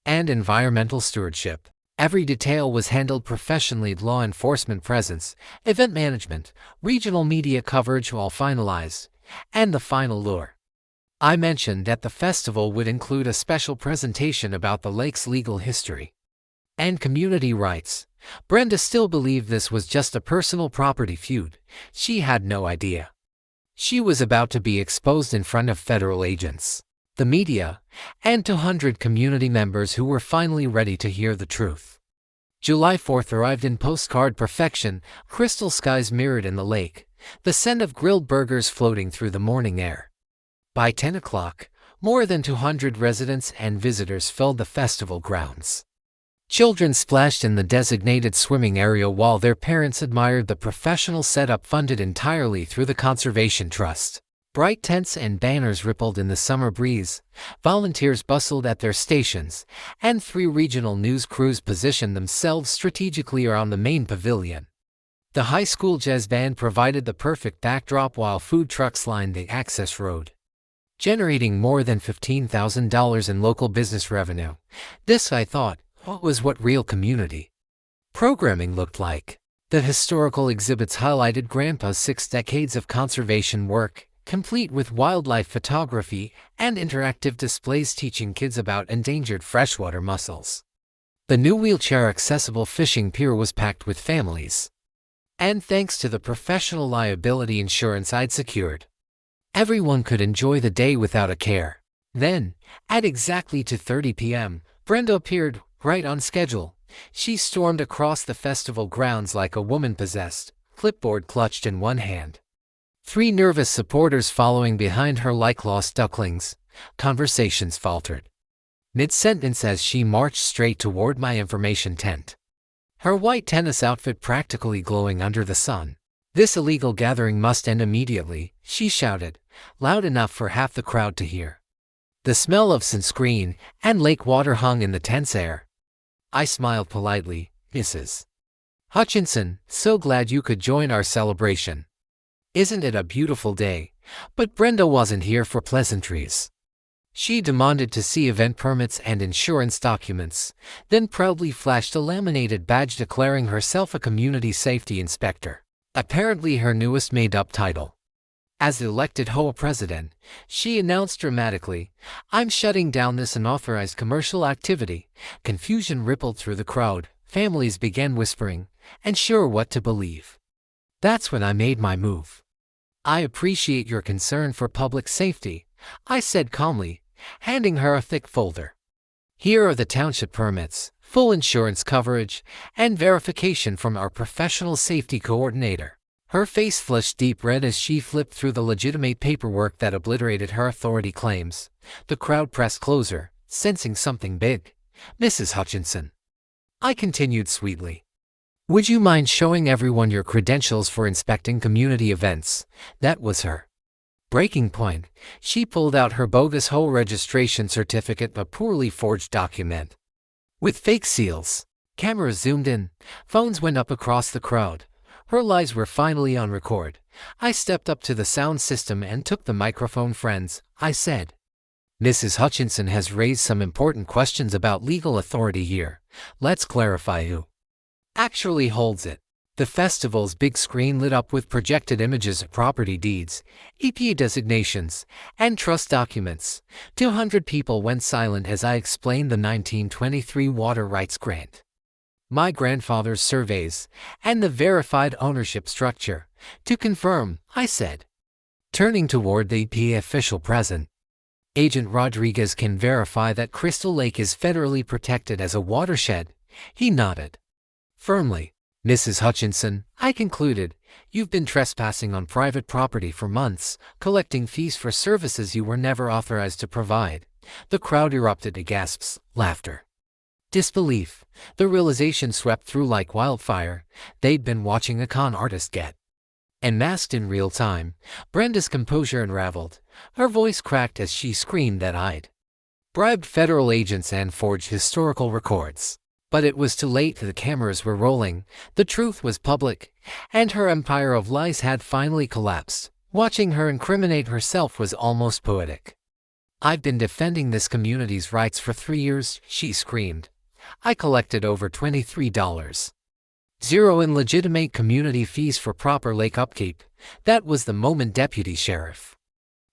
and environmental stewardship. Every detail was handled professionally: law enforcement presence, event management, regional media coverage all finalized, and the final lure. I mentioned that the festival would include a special presentation about the lake's legal history and community rights. Brenda still believed this was just a personal property feud. She had no idea she was about to be exposed in front of federal agents, the media, and 200 community members who were finally ready to hear the truth. July 4th arrived in postcard perfection, crystal skies mirrored in the lake, the scent of grilled burgers floating through the morning air. By 10 o'clock, more than 200 residents and visitors filled the festival grounds. Children splashed in the designated swimming area while their parents admired the professional setup funded entirely through the Conservation Trust. Bright tents and banners rippled in the summer breeze, volunteers bustled at their stations, and 3 regional news crews positioned themselves strategically around the main pavilion. The high school jazz band provided the perfect backdrop while food trucks lined the access road, generating more than $15,000 in local business revenue. This, I thought, was what real community programming looked like. The historical exhibits highlighted Grandpa's 6 decades of conservation work, complete with wildlife photography and interactive displays teaching kids about endangered freshwater mussels. The new wheelchair-accessible fishing pier was packed with families, and thanks to the professional liability insurance I'd secured, everyone could enjoy the day without a care. Then, at exactly 2:30 p.m., Brenda appeared, right on schedule. She stormed across the festival grounds like a woman possessed, clipboard clutched in one hand. 3 nervous supporters following behind her like lost ducklings. Conversations faltered mid-sentence as she marched straight toward my information tent, her white tennis outfit practically glowing under the sun. "This illegal gathering must end immediately," she shouted, loud enough for half the crowd to hear. The smell of sunscreen and lake water hung in the tense air. I smiled politely. "Mrs. Hutchinson, so glad you could join our celebration. Isn't it a beautiful day?" But Brenda wasn't here for pleasantries. She demanded to see event permits and insurance documents, then proudly flashed a laminated badge declaring herself a community safety inspector, apparently her newest made-up title. As the elected HOA president, she announced dramatically, "I'm shutting down this unauthorized commercial activity." Confusion rippled through the crowd. Families began whispering, unsure what to believe. That's when I made my move. "I appreciate your concern for public safety," I said calmly, handing her a thick folder. "Here are the township permits, full insurance coverage, and verification from our professional safety coordinator." Her face flushed deep red as she flipped through the legitimate paperwork that obliterated her authority claims. The crowd pressed closer, sensing something big. "Mrs. Hutchinson," I continued sweetly, "would you mind showing everyone your credentials for inspecting community events?" That was her breaking point. She pulled out her bogus HOA registration certificate, a poorly forged document with fake seals. Cameras zoomed in. Phones went up across the crowd. Her lies were finally on record. I stepped up to the sound system and took the microphone. "Friends," I said, Mrs. Hutchinson has raised some important questions about legal authority here. Let's clarify who actually holds it. The festival's big screen lit up with projected images of property deeds, EPA designations, and trust documents. 200 people went silent as I explained the 1923 water rights grant, my grandfather's surveys, and the verified ownership structure. To confirm, I said, turning toward the EPA official present. Agent Rodriguez can verify that Crystal Lake is federally protected as a watershed. He nodded firmly. Mrs. Hutchinson, I concluded, you've been trespassing on private property for months, collecting fees for services you were never authorized to provide. The crowd erupted into gasps, laughter, disbelief. The realization swept through like wildfire. They'd been watching a con artist get unmasked in real time. Brenda's composure unraveled. Her voice cracked as she screamed that I'd bribed federal agents and forged historical records. But it was too late. The cameras were rolling, the truth was public, and her empire of lies had finally collapsed. Watching her incriminate herself was almost poetic. I've been defending this community's rights for 3 years, she screamed. I collected over $23.00 in legitimate community fees for proper lake upkeep. That was the moment Deputy Sheriff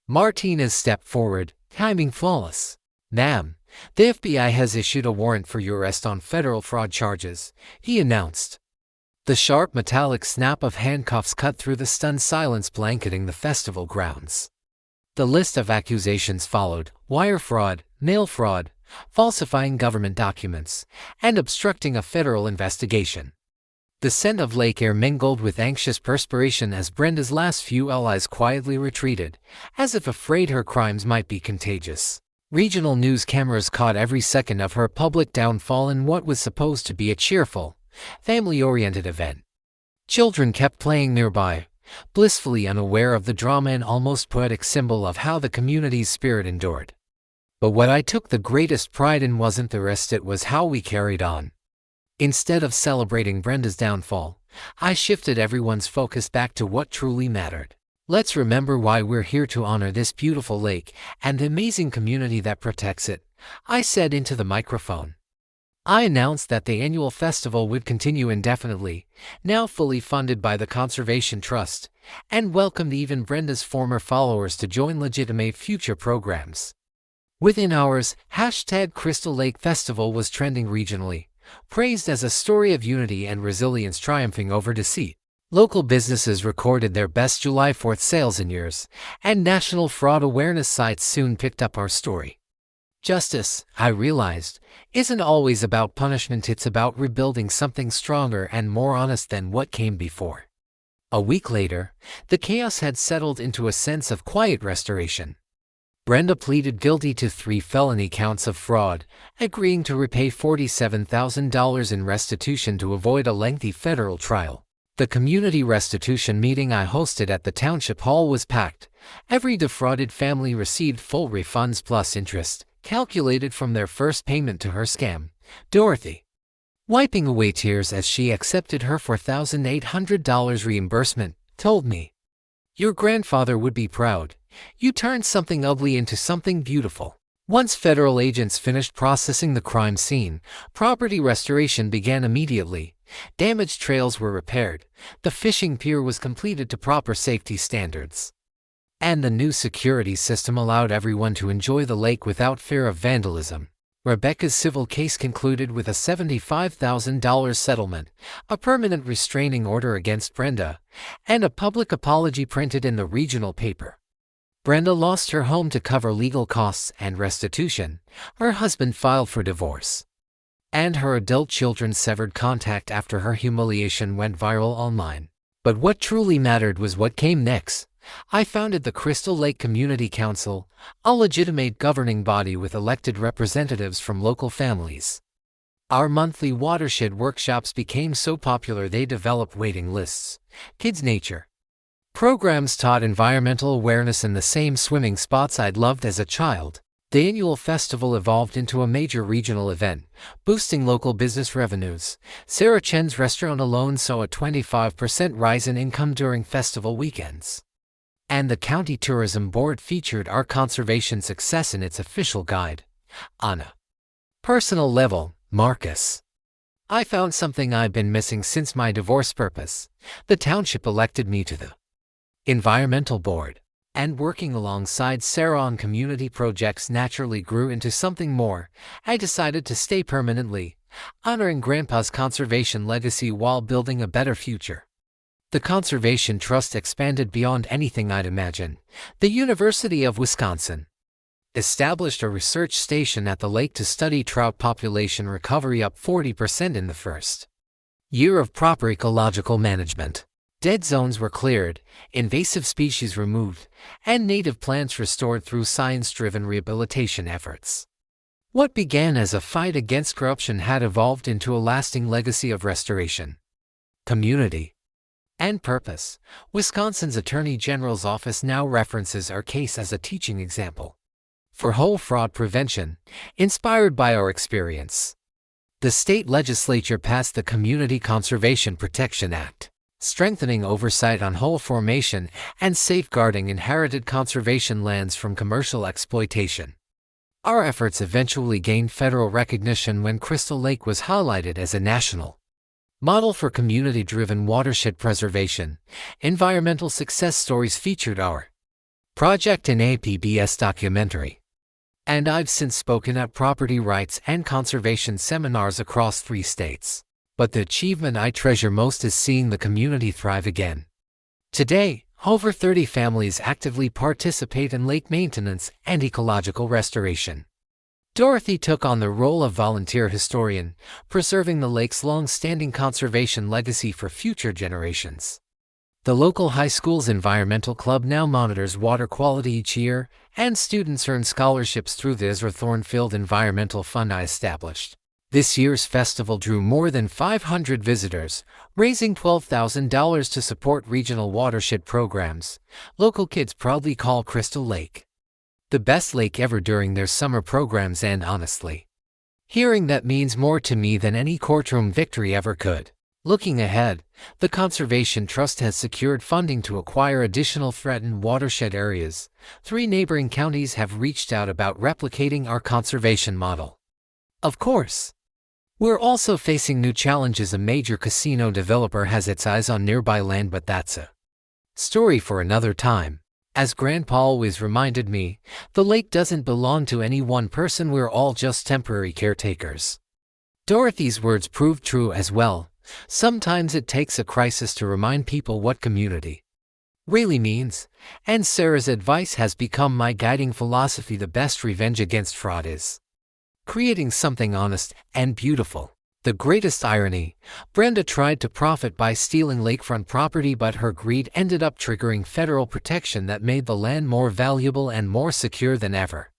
Martinez stepped forward, timing flawless. Ma'am, the FBI has issued a warrant for your arrest on federal fraud charges, he announced. The sharp metallic snap of handcuffs cut through the stunned silence blanketing the festival grounds. The list of accusations followed: wire fraud, mail fraud, falsifying government documents, and obstructing a federal investigation. The scent of lake air mingled with anxious perspiration as Brenda's last few allies quietly retreated, as if afraid her crimes might be contagious. Regional news cameras caught every second of her public downfall in what was supposed to be a cheerful, family-oriented event. Children kept playing nearby, blissfully unaware of the drama and almost poetic symbol of how the community's spirit endured. But what I took the greatest pride in wasn't the rest, it was how we carried on. Instead of celebrating Brenda's downfall, I shifted everyone's focus back to what truly mattered. Let's remember why we're here: to honor this beautiful lake and the amazing community that protects it, I said into the microphone. I announced that the annual festival would continue indefinitely, now fully funded by the Conservation Trust, and welcomed even Brenda's former followers to join legitimate future programs. Within hours, #Crystal Lake Festival was trending regionally, praised as a story of unity and resilience triumphing over deceit. Local businesses recorded their best July 4th sales in years, and national fraud awareness sites soon picked up our story. Justice, I realized, isn't always about punishment, it's about rebuilding something stronger and more honest than what came before. A week later, the chaos had settled into a sense of quiet restoration. Brenda pleaded guilty to 3 felony counts of fraud, agreeing to repay $47,000 in restitution to avoid a lengthy federal trial. The community restitution meeting I hosted at the township hall was packed. Every defrauded family received full refunds plus interest, calculated from their first payment to her scam. Dorothy, wiping away tears as she accepted her $4,800 reimbursement, told me, "Your grandfather would be proud. You turned something ugly into something beautiful." Once federal agents finished processing the crime scene, property restoration began immediately. Damaged trails were repaired, the fishing pier was completed to proper safety standards, and the new security system allowed everyone to enjoy the lake without fear of vandalism. Rebecca's civil case concluded with a $75,000 settlement, a permanent restraining order against Brenda, and a public apology printed in the regional paper. Brenda lost her home to cover legal costs and restitution. Her husband filed for divorce, and her adult children severed contact after her humiliation went viral online. But what truly mattered was what came next. I founded the Crystal Lake Community Council, a legitimate governing body with elected representatives from local families. Our monthly watershed workshops became so popular they developed waiting lists. Kids' nature programs taught environmental awareness in the same swimming spots I'd loved as a child. The annual festival evolved into a major regional event, boosting local business revenues. Sarah Chen's restaurant alone saw a 25% rise in income during festival weekends. And the County Tourism Board featured our conservation success in its official guide. On a personal level, Marcus, I found something I've been missing since my divorce purpose. The township elected me to the Environmental Board, and working alongside Sarah on community projects naturally grew into something more. I decided to stay permanently, honoring Grandpa's conservation legacy while building a better future. The Conservation Trust expanded beyond anything I'd imagined. The University of Wisconsin established a research station at the lake to study trout population recovery, up 40% in the first year of proper ecological management. Dead zones were cleared, invasive species removed, and native plants restored through science-driven rehabilitation efforts. What began as a fight against corruption had evolved into a lasting legacy of restoration, community, and purpose. Wisconsin's Attorney General's office now references our case as a teaching example for whole fraud prevention, inspired by our experience. The state legislature passed the Community Conservation Protection Act, strengthening oversight on whole formation and safeguarding inherited conservation lands from commercial exploitation. Our efforts eventually gained federal recognition when Crystal Lake was highlighted as a national model for community-driven watershed preservation. Environmental success stories featured our project in a PBS documentary. And I've since spoken at property rights and conservation seminars across 3 states. But the achievement I treasure most is seeing the community thrive again. Today, over 30 families actively participate in lake maintenance and ecological restoration. Dorothy took on the role of volunteer historian, preserving the lake's long-standing conservation legacy for future generations. The local high school's environmental club now monitors water quality each year, and students earn scholarships through the Ezra Thornfield Environmental Fund I established. This year's festival drew more than 500 visitors, raising $12,000 to support regional watershed programs. Local kids proudly call Crystal Lake the best lake ever during their summer programs, and honestly, hearing that means more to me than any courtroom victory ever could. Looking ahead, the Conservation Trust has secured funding to acquire additional threatened watershed areas. 3 neighboring counties have reached out about replicating our conservation model. Of course, we're also facing new challenges. A major casino developer has its eyes on nearby land, but that's a story for another time. As Grandpa always reminded me, the lake doesn't belong to any one person, we're all just temporary caretakers. Dorothy's words proved true as well. Sometimes it takes a crisis to remind people what community really means, and Sarah's advice has become my guiding philosophy. The best revenge against fraud is creating something honest and beautiful. The greatest irony, Brenda tried to profit by stealing lakefront property, but her greed ended up triggering federal protection that made the land more valuable and more secure than ever.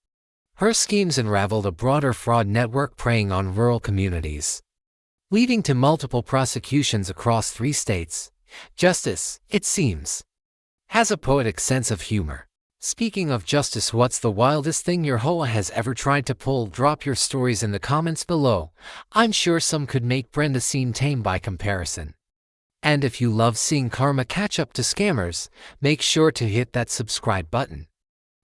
Her schemes unraveled a broader fraud network preying on rural communities, leading to multiple prosecutions across 3 states. Justice, it seems, has a poetic sense of humor. Speaking of justice, what's the wildest thing your HOA has ever tried to pull? Drop your stories in the comments below. I'm sure some could make Brenda seem tame by comparison. And if you love seeing karma catch up to scammers, make sure to hit that subscribe button,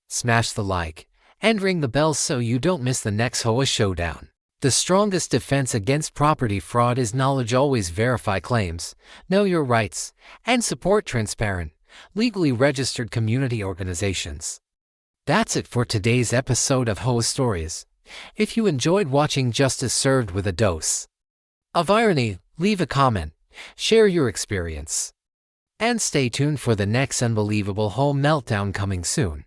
smash the like, and ring the bell so you don't miss the next HOA showdown. The strongest defense against property fraud is knowledge. Always verify claims, know your rights, and support transparent, legally registered community organizations. That's it for today's episode of HOA Stories. If you enjoyed watching justice served with a dose of irony, leave a comment, share your experience, and stay tuned for the next unbelievable HOA meltdown coming soon.